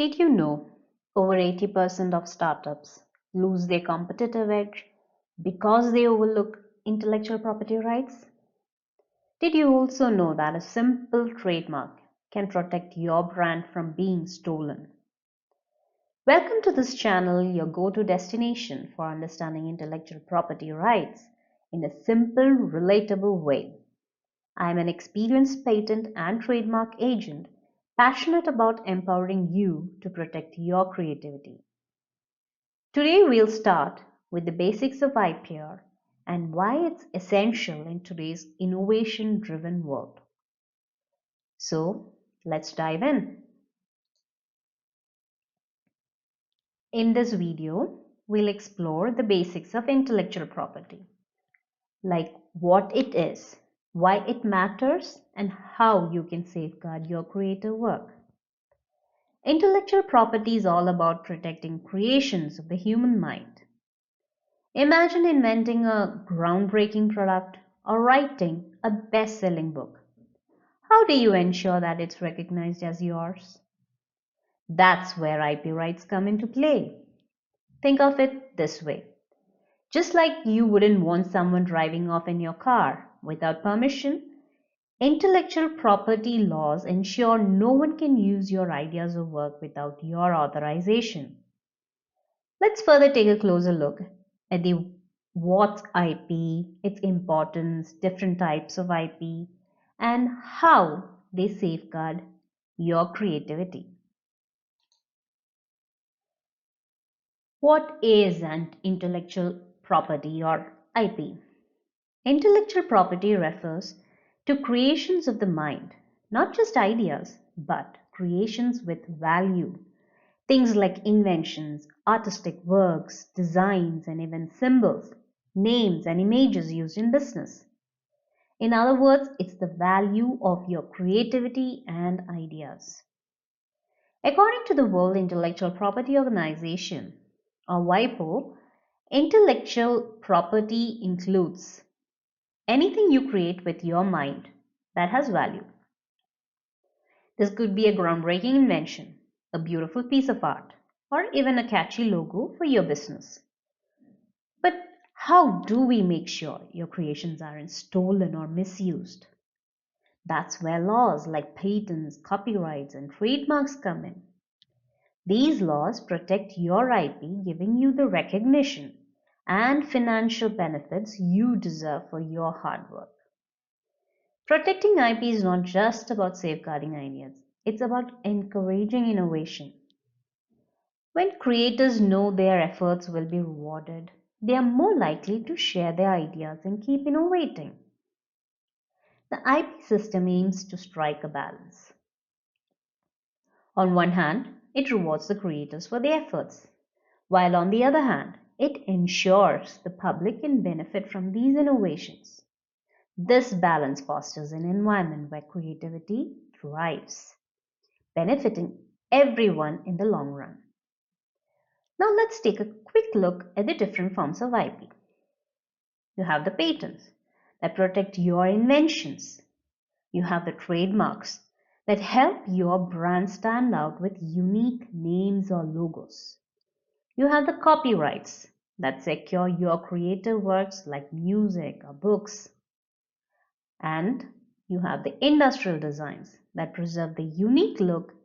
Did you know over 80% of startups lose their competitive edge because they overlook intellectual property rights? Did you also know that a simple trademark can protect your brand from being stolen? Welcome to this channel, your go-to destination for understanding intellectual property rights in a simple, relatable way. I am an experienced patent and trademark agent passionate about empowering you to protect your creativity. Today we'll start with the basics of IPR and why it's essential in today's innovation-driven world. So, let's dive in. In this video, we'll explore the basics of intellectual property, like what it is, why it matters, and how you can safeguard your creative work. Intellectual property is all about protecting creations of the human mind. Imagine inventing a groundbreaking product or writing a best selling book. How do you ensure that it's recognized as yours? That's where IP rights come into play. Think of it this way. Just like you wouldn't want someone driving off in your car without permission, intellectual property laws ensure no one can use your ideas or work without your authorization. Let's further take a closer look at the what's IP, its importance, different types of IP, and how they safeguard your creativity. What is an intellectual property or IP? Intellectual property refers to creations of the mind, not just ideas, but creations with value. Things like inventions, artistic works, designs, and even symbols, names, and images used in business. In other words, it's the value of your creativity and ideas. According to the World Intellectual Property Organization, or WIPO, intellectual property includes anything you create with your mind that has value. This could be a groundbreaking invention, a beautiful piece of art, or even a catchy logo for your business. But how do we make sure your creations aren't stolen or misused? That's where laws like patents, copyrights, and trademarks come in. These laws protect your IP, giving you the recognition and financial benefits you deserve for your hard work. Protecting IP is not just about safeguarding ideas, it's about encouraging innovation. When creators know their efforts will be rewarded, they are more likely to share their ideas and keep innovating. The IP system aims to strike a balance. On one hand, it rewards the creators for their efforts, while on the other hand, it ensures the public can benefit from these innovations. This balance fosters an environment where creativity thrives, benefiting everyone in the long run. Now let's take a quick look at the different forms of IP. You have the patents that protect your inventions. You have the trademarks that help your brand stand out with unique names or logos. You have the copyrights that secure your creative works like music or books. And you have the industrial designs that preserve the unique look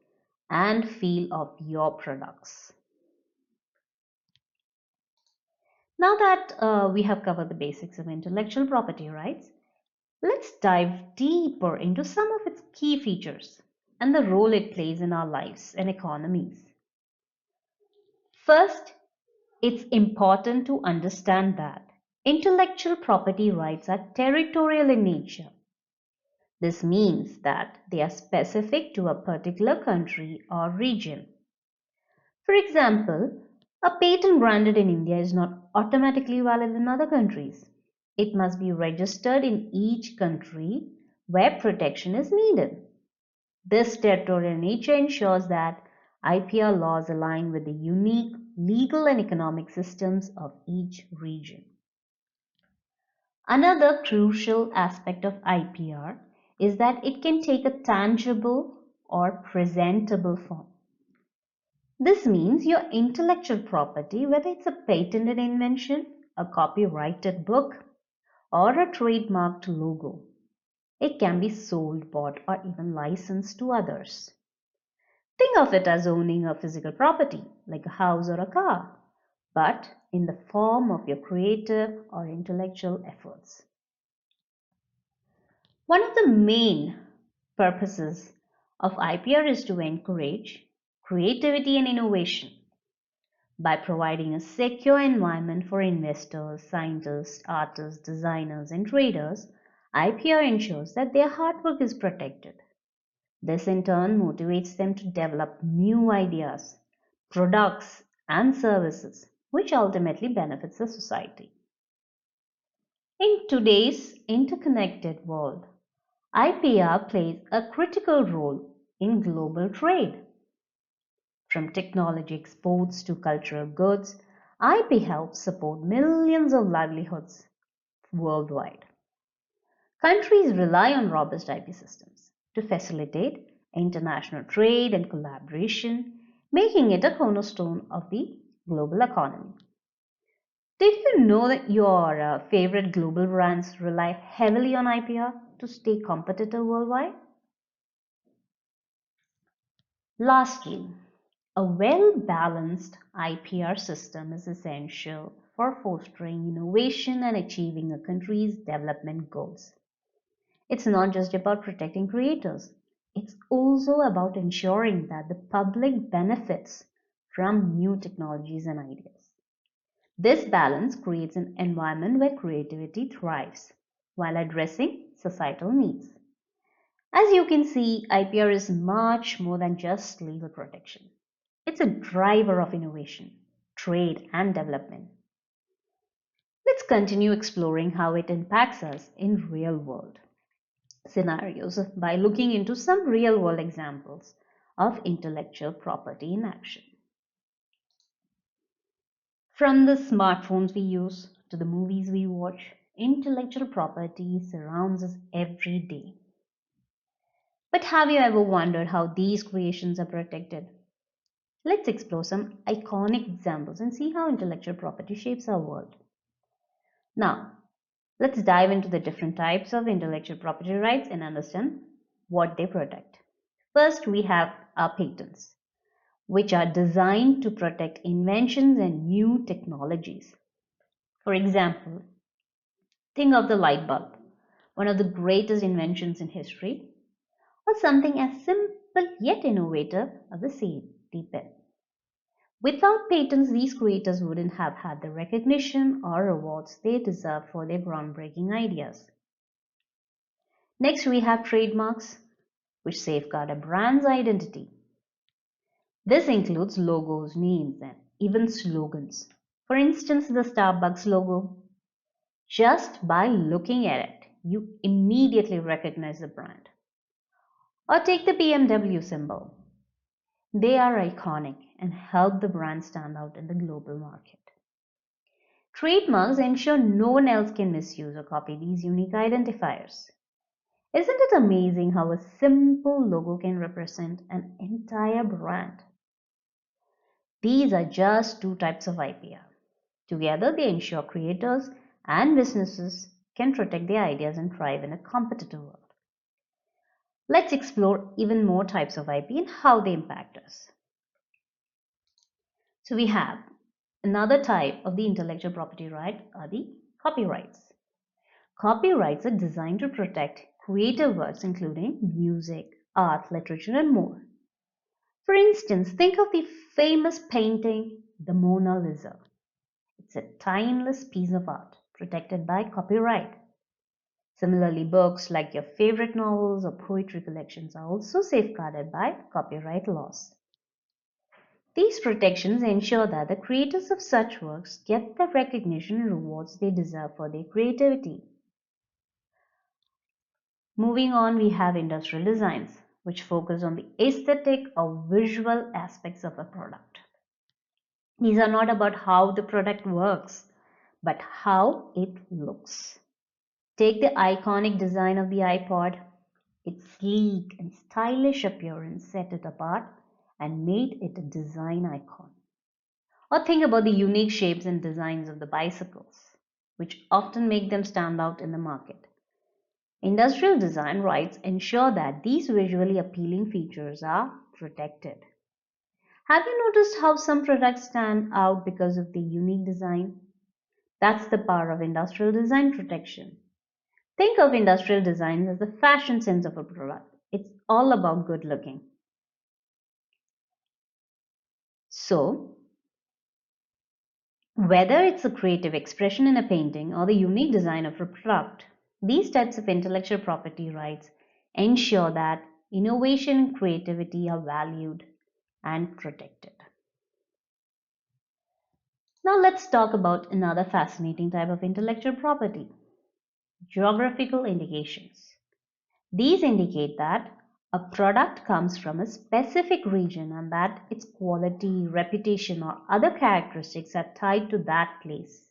and feel of your products. Now that we have covered the basics of intellectual property rights, let's dive deeper into some of its key features and the role it plays in our lives and economies. First, it's important to understand that intellectual property rights are territorial in nature. This means that they are specific to a particular country or region. For example, a patent granted in India is not automatically valid in other countries. It must be registered in each country where protection is needed. This territorial nature ensures that IPR laws align with the unique legal and economic systems of each region. Another crucial aspect of IPR is that it can take a tangible or presentable form. This means your intellectual property, whether it's a patented invention, a copyrighted book, or a trademarked logo, it can be sold, bought, or even licensed to others. Think of it as owning a physical property, like a house or a car, but in the form of your creative or intellectual efforts. One of the main purposes of IPR is to encourage creativity and innovation by providing a secure environment for investors, scientists, artists, designers, and traders. IPR ensures that their hard work is protected. This in turn motivates them to develop new ideas, products, and services, which ultimately benefits the society. In today's interconnected world, IPR plays a critical role in global trade. From technology exports to cultural goods, IP helps support millions of livelihoods worldwide. Countries rely on robust IP systems to facilitate international trade and collaboration, making it a cornerstone of the global economy. Did you know that your favorite global brands rely heavily on IPR to stay competitive worldwide? Lastly, a well balanced IPR system is essential for fostering innovation and achieving a country's development goals. It's not just about protecting creators, it's also about ensuring that the public benefits from new technologies and ideas. This balance creates an environment where creativity thrives while addressing societal needs. As you can see, IPR is much more than just legal protection. It's a driver of innovation, trade, and development. Let's continue exploring how it impacts us in real world scenarios by looking into some real world examples of intellectual property in action. From the smartphones we use to the movies we watch, intellectual property surrounds us every day. But have you ever wondered how these creations are protected? Let's explore some iconic examples and see how intellectual property shapes our world. Now, let's dive into the different types of intellectual property rights and understand what they protect. First, we have our patents, which are designed to protect inventions and new technologies. For example, think of the light bulb, one of the greatest inventions in history, or something as simple yet innovative as the safety pin. Without patents, these creators wouldn't have had the recognition or awards they deserve for their groundbreaking ideas. Next, we have trademarks, which safeguard a brand's identity. This includes logos, names, and even slogans. For instance, the Starbucks logo. Just by looking at it, you immediately recognize the brand. Or take the BMW symbol. They are iconic and help the brand stand out in the global market. Trademarks ensure no one else can misuse or copy these unique identifiers. Isn't it amazing how a simple logo can represent an entire brand? These are just two types of IPR. Together, they ensure creators and businesses can protect their ideas and thrive in a competitive world. Let's explore even more types of IP and how they impact us. So we have another type of the intellectual property right are the copyrights. Copyrights are designed to protect creative works including music, art, literature, and more. For instance, think of the famous painting, the Mona Lisa. It's a timeless piece of art protected by copyright. Similarly, books like your favorite novels or poetry collections are also safeguarded by copyright laws. These protections ensure that the creators of such works get the recognition and rewards they deserve for their creativity. Moving on, we have industrial designs, which focus on the aesthetic or visual aspects of a product. These are not about how the product works, but how it looks. Take the iconic design of the iPod. Its sleek and stylish appearance set it apart and made it a design icon. Or think about the unique shapes and designs of the bicycles, which often make them stand out in the market. Industrial design rights ensure that these visually appealing features are protected. Have you noticed how some products stand out because of the unique design? That's the power of industrial design protection. Think of industrial design as the fashion sense of a product. It's all about good looking. So, whether it's a creative expression in a painting or the unique design of a product, these types of intellectual property rights ensure that innovation and creativity are valued and protected. Now let's talk about another fascinating type of intellectual property, geographical indications. These indicate that a product comes from a specific region and that its quality, reputation, or other characteristics are tied to that place.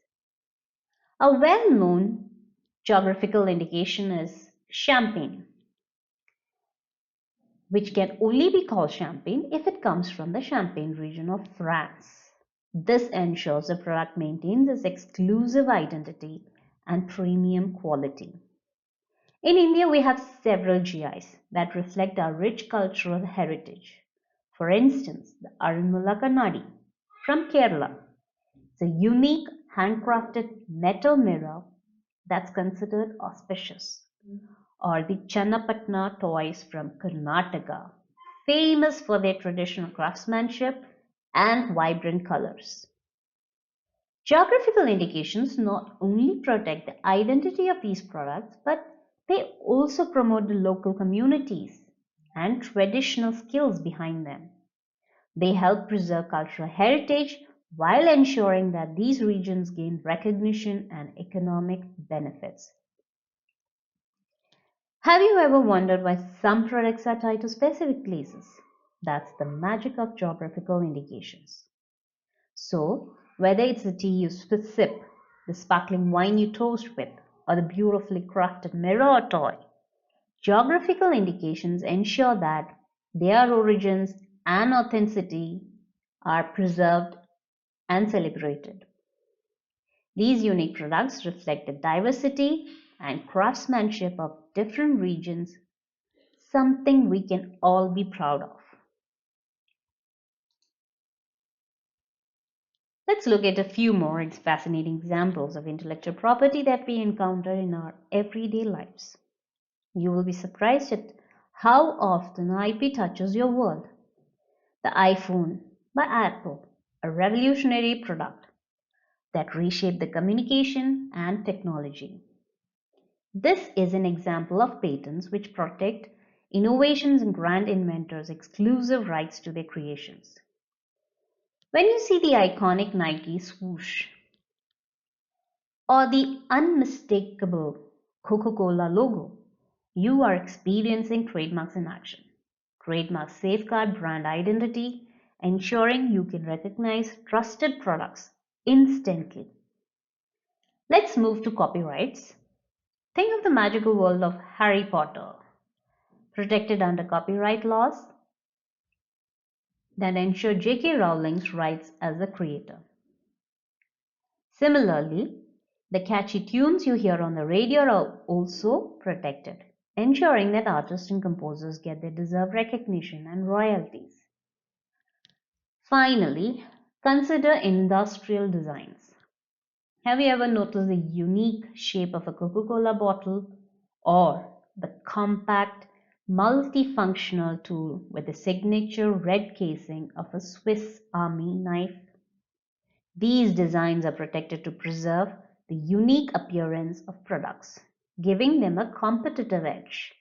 A well known geographical indication is champagne, which can only be called champagne if it comes from the Champagne region of France. This ensures the product maintains its exclusive identity and premium quality. In India, we have several GIs that reflect our rich cultural heritage. For instance, the Aranmula Kannadi from Kerala. It's a unique handcrafted metal mirror that's considered auspicious. Or the Channapatna toys from Karnataka, famous for their traditional craftsmanship and vibrant colors. Geographical indications not only protect the identity of these products, but they also promote the local communities and traditional skills behind them. They help preserve cultural heritage while ensuring that these regions gain recognition and economic benefits. Have you ever wondered why some products are tied to specific places? That's the magic of geographical indications. So, whether it's the tea you sip, the sparkling wine you toast with, or the beautifully crafted mirror or toy, geographical indications ensure that their origins and authenticity are preserved and celebrated. These unique products reflect the diversity and craftsmanship of different regions, something we can all be proud of. Let's look at a few more fascinating examples of intellectual property that we encounter in our everyday lives. You will be surprised at how often IP touches your world. The iPhone by Apple, a revolutionary product that reshaped the communication and technology. This is an example of patents which protect innovations and grant inventors exclusive rights to their creations. When you see the iconic Nike swoosh or the unmistakable Coca-Cola logo, you are experiencing trademarks in action. Trademarks safeguard brand identity, ensuring you can recognize trusted products instantly. Let's move to copyrights. Think of the magical world of Harry Potter, protected under copyright laws that ensure J.K. Rowling's rights as a creator. Similarly, the catchy tunes you hear on the radio are also protected, ensuring that artists and composers get their deserved recognition and royalties. Finally, consider industrial designs. Have you ever noticed the unique shape of a Coca-Cola bottle or the compact, multifunctional tool with the signature red casing of a Swiss Army knife? These designs are protected to preserve the unique appearance of products, giving them a competitive edge.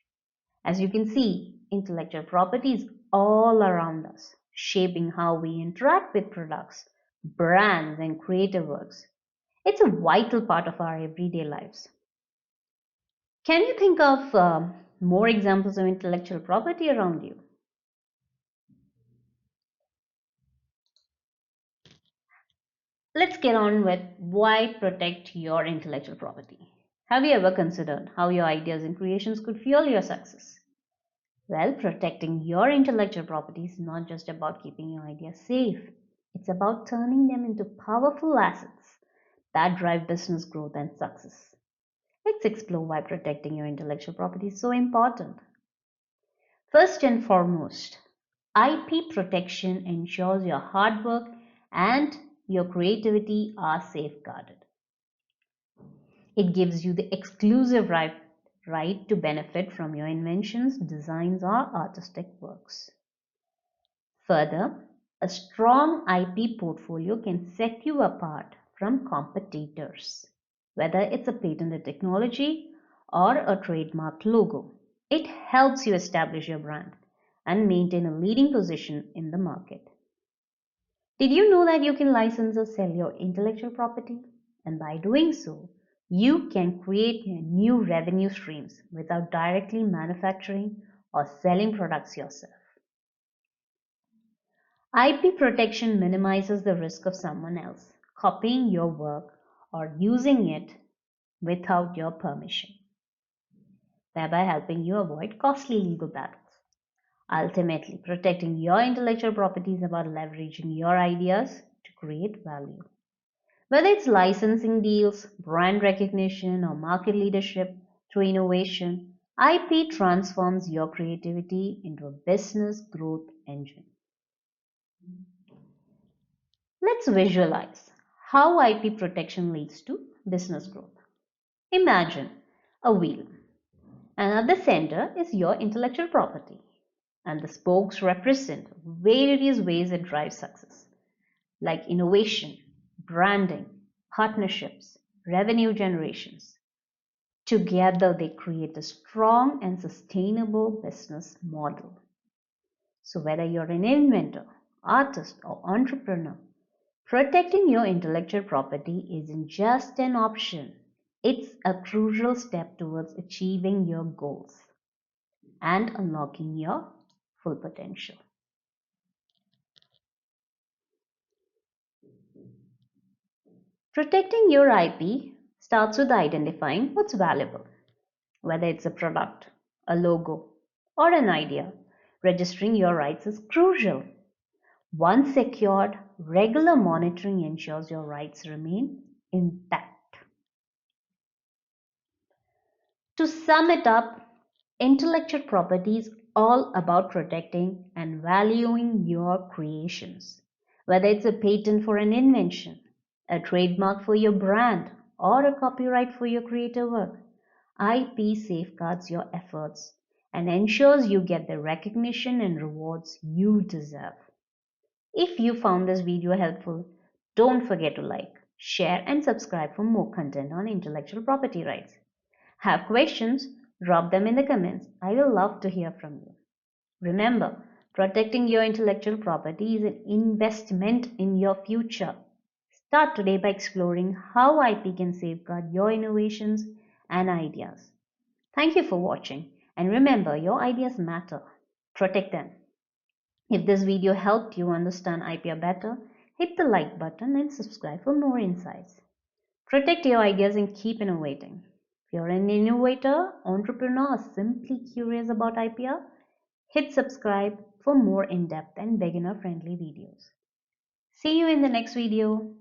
As you can see, intellectual property is all around us, shaping how we interact with products, brands, and creative works. It's a vital part of our everyday lives. Can you think of more examples of intellectual property around you? Let's get on with why protect your intellectual property. Have you ever considered how your ideas and creations could fuel your success? Well, protecting your intellectual property is not just about keeping your ideas safe, it's about turning them into powerful assets that drive business growth and success. Let's explore why protecting your intellectual property is so important. First and foremost, IP protection ensures your hard work and your creativity are safeguarded. It gives you the exclusive right to benefit from your inventions, designs, or artistic works. Further, a strong IP portfolio can set you apart from competitors, whether it's a patented technology or a trademark logo. It helps you establish your brand and maintain a leading position in the market. Did you know that you can license or sell your intellectual property? And by doing so, you can create new revenue streams without directly manufacturing or selling products yourself. IP protection minimizes the risk of someone else copying your work or using it without your permission, thereby helping you avoid costly legal battles. Ultimately, protecting your intellectual property is about leveraging your ideas to create value. Whether it's licensing deals, brand recognition, or market leadership through innovation, IP transforms your creativity into a business growth engine. Let's visualize how IP protection leads to business growth. Imagine a wheel, and at the center is your intellectual property, and the spokes represent various ways it drives success, like innovation, branding, partnerships, revenue generations. Together, they create a strong and sustainable business model. So, whether you're an inventor, artist, or entrepreneur, protecting your intellectual property isn't just an option, it's a crucial step towards achieving your goals and unlocking your full potential. Protecting your IP starts with identifying what's valuable, whether it's a product, a logo, or an idea. Registering your rights is crucial. Once secured, regular monitoring ensures your rights remain intact. To sum it up, intellectual property is all about protecting and valuing your creations. Whether it's a patent for an invention, a trademark for your brand, or a copyright for your creative work, IP safeguards your efforts and ensures you get the recognition and rewards you deserve. If you found this video helpful, don't forget to like, share, and subscribe for more content on intellectual property rights. Have questions? Drop them in the comments. I will love to hear from you. Remember, protecting your intellectual property is an investment in your future. Start today by exploring how IP can safeguard your innovations and ideas. Thank you for watching, and remember, your ideas matter. Protect them. If this video helped you understand IPR better, hit the like button and subscribe for more insights. Protect your ideas and keep innovating. If you're an innovator, entrepreneur, or simply curious about IPR, hit subscribe for more in-depth and beginner-friendly videos. See you in the next video.